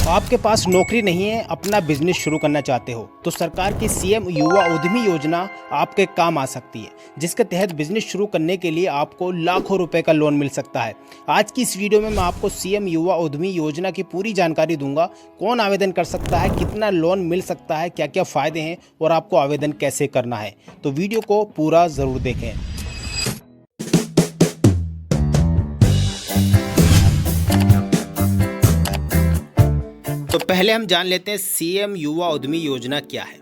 आपके पास नौकरी नहीं है, अपना बिजनेस शुरू करना चाहते हो तो सरकार की सीएम युवा उद्यमी योजना आपके काम आ सकती है, जिसके तहत बिजनेस शुरू करने के लिए आपको लाखों रुपए का लोन मिल सकता है। आज की इस वीडियो में मैं आपको सीएम युवा उद्यमी योजना की पूरी जानकारी दूंगा। कौन आवेदन कर सकता है, कितना लोन मिल सकता है, क्या क्या फ़ायदे हैं और आपको आवेदन कैसे करना है। तो वीडियो को पूरा ज़रूर देखें। तो पहले हम जान लेते हैं सीएम युवा उद्यमी योजना क्या है।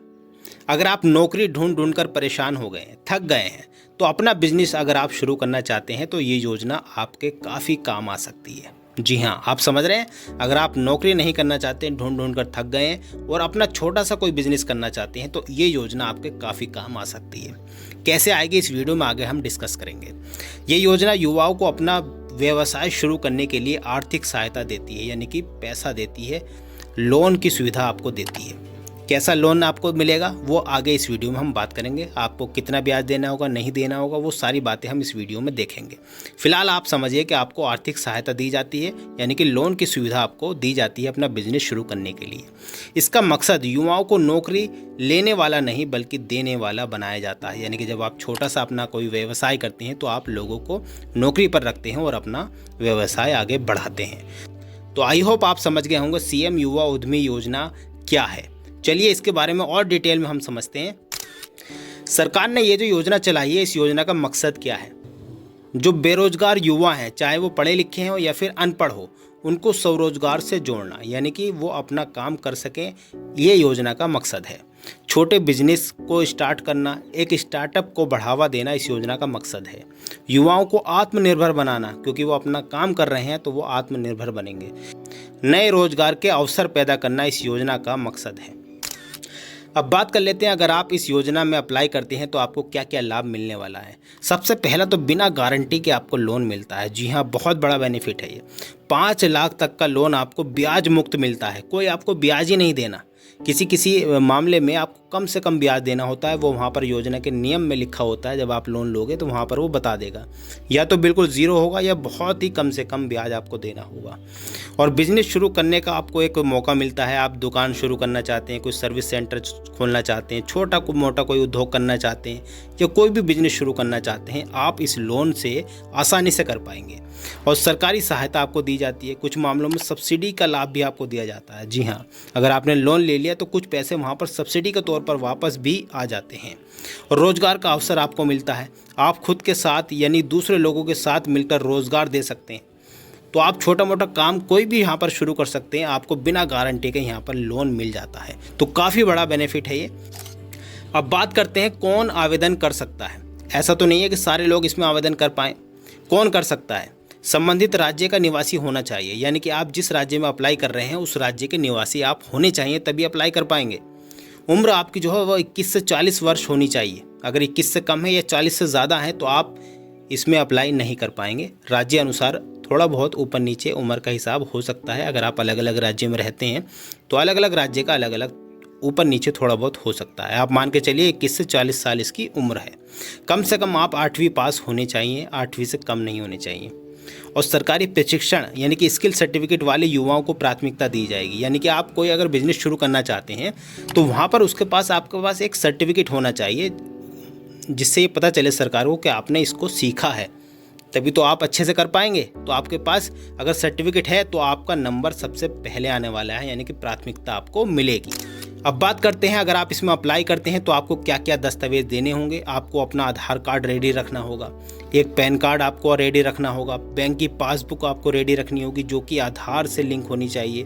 अगर आप नौकरी ढूंढ ढूंढ कर परेशान हो गए हैं, थक गए हैं, तो अपना बिजनेस अगर आप शुरू करना चाहते हैं तो ये योजना आपके काफ़ी काम आ सकती है। जी हाँ, आप समझ रहे हैं। अगर आप नौकरी नहीं करना चाहते, ढूंढ ढूंढ कर थक गए हैं और अपना छोटा सा कोई बिजनेस करना चाहते हैं तो ये योजना आपके काफ़ी काम आ सकती है। कैसे आएगी, इस वीडियो में आगे हम डिस्कस करेंगे। ये योजना युवाओं को अपना व्यवसाय शुरू करने के लिए आर्थिक सहायता देती है, यानी कि पैसा देती है, लोन की सुविधा आपको देती है। कैसा लोन आपको मिलेगा वो आगे इस वीडियो में हम बात करेंगे। आपको कितना ब्याज देना होगा, नहीं देना होगा, वो सारी बातें हम इस वीडियो में देखेंगे। फिलहाल आप समझिए कि आपको आर्थिक सहायता दी जाती है, यानी कि लोन की सुविधा आपको दी जाती है अपना बिजनेस शुरू करने के लिए। इसका मकसद युवाओं को नौकरी लेने वाला नहीं बल्कि देने वाला बनाया जाता है। यानी कि जब आप छोटा सा अपना कोई व्यवसाय करते हैं तो आप लोगों को नौकरी पर रखते हैं और अपना व्यवसाय आगे बढ़ाते हैं। तो आई होप आप समझ गए होंगे सीएम युवा उद्यमी योजना क्या है। चलिए इसके बारे में और डिटेल में हम समझते हैं। सरकार ने ये जो योजना चलाई है, इस योजना का मकसद क्या है। जो बेरोजगार युवा हैं, चाहे वो पढ़े लिखे हो या फिर अनपढ़ हो, उनको स्वरोजगार से जोड़ना, यानी कि वो अपना काम कर सकें, ये योजना का मकसद है। छोटे बिजनेस को स्टार्ट करना, एक स्टार्टअप को बढ़ावा देना इस योजना का मकसद है। युवाओं को आत्मनिर्भर बनाना, क्योंकि वो अपना काम कर रहे हैं तो वो आत्मनिर्भर बनेंगे। नए रोजगार के अवसर पैदा करना इस योजना का मकसद है। अब बात कर लेते हैं, अगर आप इस योजना में अप्लाई करते हैं तो आपको क्या क्या लाभ मिलने वाला है। सबसे पहला तो बिना गारंटी के आपको लोन मिलता है। जी हाँ, बहुत बड़ा बेनिफिट है ये। 5 लाख तक का लोन आपको ब्याज मुक्त मिलता है। कोई आपको ब्याज ही नहीं देना। किसी मामले में आपको कम से कम ब्याज देना होता है, वो वहाँ पर योजना के नियम में लिखा होता है। जब आप लोन लोगे तो वहाँ पर वो बता देगा, या तो बिल्कुल ज़ीरो होगा या बहुत ही कम से कम ब्याज आपको देना होगा। और बिजनेस शुरू करने का आपको एक मौका मिलता है। आप दुकान शुरू करना चाहते हैं, कोई सर्विस सेंटर खोलना चाहते हैं, छोटा को मोटा कोई उद्योग करना चाहते हैं, या कोई भी बिजनेस शुरू करना चाहते हैं, आप इस लोन से आसानी से कर पाएंगे। और सरकारी सहायता आपको दी जाती है। कुछ मामलों में सब्सिडी का लाभ भी आपको दिया जाता है। जी हाँ, अगर आपने लोन ले लिया तो कुछ पैसे वहाँ पर सब्सिडी के तौर पर वापस भी आ जाते हैं। और रोजगार का अवसर आपको मिलता है। आप खुद के साथ यानी दूसरे लोगों के साथ मिलकर रोजगार दे सकते हैं। तो आप छोटा मोटा काम कोई भी यहाँ पर शुरू कर सकते हैं। आपको बिना गारंटी के यहाँ पर लोन मिल जाता है। तो काफ़ी बड़ा बेनिफिट है ये। अब बात करते हैं कौन आवेदन कर सकता है। ऐसा तो नहीं है कि सारे लोग इसमें आवेदन कर पाएँ। कौन कर सकता है? संबंधित राज्य का निवासी होना चाहिए, यानी कि आप जिस राज्य में अप्लाई कर रहे हैं उस राज्य के निवासी आप होने चाहिए, तभी अप्लाई कर पाएंगे। उम्र आपकी जो है वो 21 से 40 वर्ष होनी चाहिए। अगर 21 से कम है या 40 से ज़्यादा है तो आप इसमें अप्लाई नहीं कर पाएंगे। राज्य अनुसार थोड़ा बहुत ऊपर नीचे उम्र का हिसाब हो सकता है। अगर आप अलग अलग राज्य में रहते हैं तो अलग अलग राज्य का अलग अलग ऊपर नीचे थोड़ा बहुत हो सकता है। आप मान के चलिए 21 से 40 साल इसकी उम्र है। कम से कम आप 8वीं पास होने चाहिए, 8वीं से कम नहीं होने चाहिए। और सरकारी प्रशिक्षण यानी कि स्किल सर्टिफिकेट वाले युवाओं को प्राथमिकता दी जाएगी। यानी कि आप कोई अगर बिजनेस शुरू करना चाहते हैं तो वहाँ पर आपके पास एक सर्टिफिकेट होना चाहिए, जिससे ये पता चले सरकार को कि आपने इसको सीखा है, तभी तो आप अच्छे से कर पाएंगे। तो आपके पास अगर सर्टिफिकेट है तो आपका नंबर सबसे पहले आने वाला है, यानी कि प्राथमिकता आपको मिलेगी। अब बात करते हैं, अगर आप इसमें अप्लाई करते हैं तो आपको क्या क्या दस्तावेज देने होंगे। आपको अपना आधार कार्ड रेडी रखना होगा, एक पैन कार्ड आपको रेडी रखना होगा, बैंक की पासबुक आपको रेडी रखनी होगी जो कि आधार से लिंक होनी चाहिए,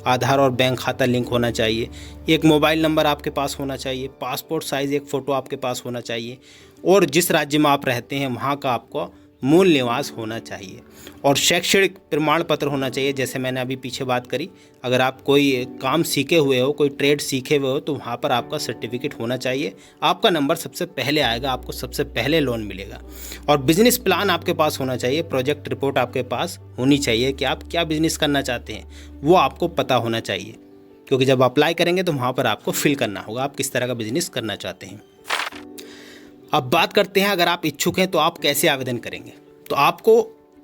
आधार और बैंक खाता लिंक होना चाहिए, एक मोबाइल नंबर आपके पास होना चाहिए, पासपोर्ट साइज़ एक फ़ोटो आपके पास होना चाहिए, और जिस राज्य में आप रहते हैं वहाँ का आपको मूल निवास होना चाहिए, और शैक्षणिक प्रमाण पत्र होना चाहिए। जैसे मैंने अभी पीछे बात करी, अगर आप कोई काम सीखे हुए हो, कोई ट्रेड सीखे हुए हो तो वहाँ पर आपका सर्टिफिकेट होना चाहिए। आपका नंबर सबसे पहले आएगा, आपको सबसे पहले लोन मिलेगा। और बिजनेस प्लान आपके पास होना चाहिए, प्रोजेक्ट रिपोर्ट आपके पास होनी चाहिए कि आप क्या बिजनेस करना चाहते हैं, वो आपको पता होना चाहिए। क्योंकि जब अप्लाई करेंगे तो वहाँ पर आपको फिल करना होगा आप किस तरह का बिजनेस करना चाहते हैं। अब बात करते हैं, अगर आप इच्छुक हैं तो आप कैसे आवेदन करेंगे। तो आपको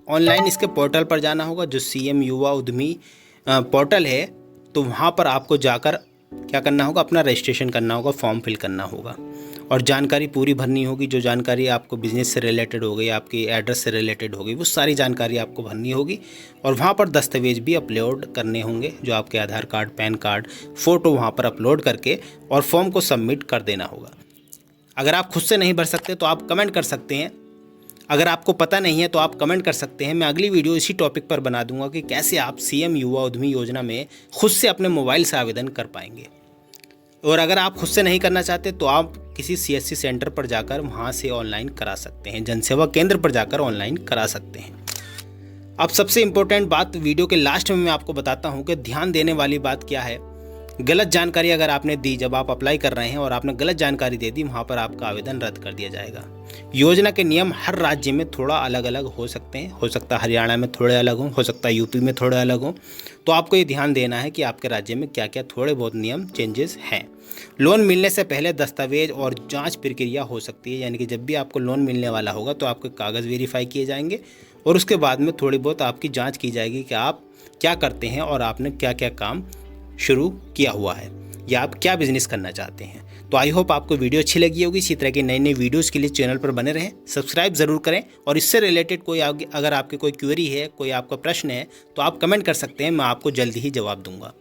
ऑनलाइन इसके पोर्टल पर जाना होगा, जो सीएम युवा उद्यमी पोर्टल है। तो वहाँ पर आपको जाकर क्या करना होगा, अपना रजिस्ट्रेशन करना होगा, फॉर्म फिल करना होगा और जानकारी पूरी भरनी होगी। जो जानकारी आपको बिज़नेस से रिलेटेड हो गई, आपकी एड्रेस से रिलेटेड होगी, वो सारी जानकारी आपको भरनी होगी। और वहाँ पर दस्तावेज भी अपलोड करने होंगे, जो आपके आधार कार्ड, पैन कार्ड, फ़ोटो वहाँ पर अपलोड करके और फॉर्म को सबमिट कर देना होगा। अगर आप खुद से नहीं भर सकते तो आप कमेंट कर सकते हैं। अगर आपको पता नहीं है तो आप कमेंट कर सकते हैं। मैं अगली वीडियो इसी टॉपिक पर बना दूंगा कि कैसे आप सीएम युवा उद्यमी योजना में खुद से अपने मोबाइल से आवेदन कर पाएंगे। और अगर आप खुद से नहीं करना चाहते तो आप किसी सीएससी सेंटर पर जाकर वहाँ से ऑनलाइन करा सकते हैं, जनसेवा केंद्र पर जाकर ऑनलाइन करा सकते हैं। अब सबसे इम्पोर्टेंट बात वीडियो के लास्ट में मैं आपको बताता हूँ कि ध्यान देने वाली बात क्या है। गलत जानकारी अगर आपने दी, जब आप अप्लाई कर रहे हैं और आपने गलत जानकारी दे दी, वहाँ पर आपका आवेदन रद्द कर दिया जाएगा। योजना के नियम हर राज्य में थोड़ा अलग अलग हो सकते हैं। हो सकता है हरियाणा में थोड़े अलग हों, हो सकता है यूपी में थोड़े अलग हों। तो आपको ये ध्यान देना है कि आपके राज्य में क्या क्या थोड़े बहुत नियम चेंजेस हैं। लोन मिलने से पहले दस्तावेज और जांच प्रक्रिया हो सकती है, यानी कि जब भी आपको लोन मिलने वाला होगा तो आपके कागज़ वेरीफाई किए जाएंगे और उसके बाद में थोड़ी बहुत आपकी जांच की जाएगी कि आप क्या करते हैं और आपने क्या क्या काम शुरू किया हुआ है या आप क्या बिज़नेस करना चाहते हैं। तो आई होप आपको वीडियो अच्छी लगी होगी। इसी तरह की नई नई वीडियोस के लिए चैनल पर बने रहें, सब्सक्राइब ज़रूर करें और इससे रिलेटेड कोई अगर आपकी कोई क्वेरी है, कोई आपका प्रश्न है तो आप कमेंट कर सकते हैं, मैं आपको जल्दी ही जवाब दूंगा।